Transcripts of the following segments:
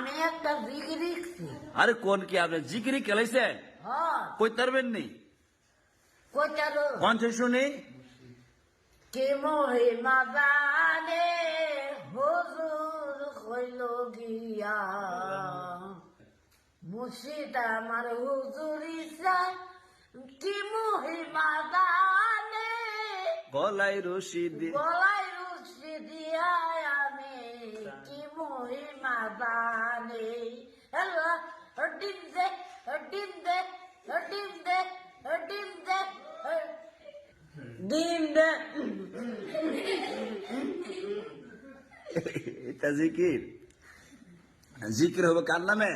আমি একটা জিকির লিখছি। আরে কোন কি আপনি জিকিরি খেলাইছেন? হ্যাঁ, কইতে পারবেন নি? কইতারো কোন শুনি? কে মহিমা জানে হুজুর হইল গিয়া, মুর্শিদ আমার হুজুর ইসা কি মহিমা জানে, গলায় রশি দিয়ে গলায় রুচি দিয়া আমি কি মহিমা জানে। হ্যালো, ডিম দে, ডিম দে, ডিম দে, ডিম দে, ডিম দে। এটা জিকির। জিকির হবে কার নামে?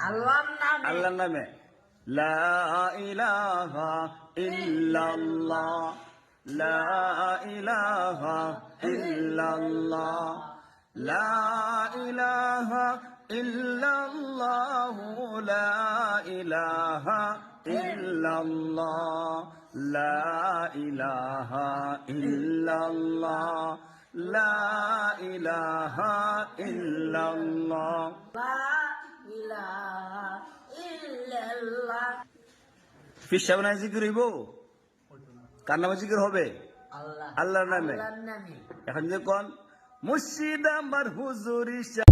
আল্লাহর নামে। আল্লাহর নামে। লা ইলাহা ইল্লাল্লাহ, লা ইলাহা ইল্লাল্লাহ, লা ইলাহা ইল্লাল্লাহ, লা ইলাহা ইল্লাল্লাহ, লা ইলাহা ইল্লাল্লাহ, লা ইলাহা ইল্লাল্লাহ। লা ইলাহা ইল্লাল্লাহ। ফির সামনে জিকির হইব? কার নামে জিকির হবে? আল্লাহ, আল্লাহর নামে। আল্লাহর নামে। এখন যে কোন মুর্শিদ আমার হুজুর ইসা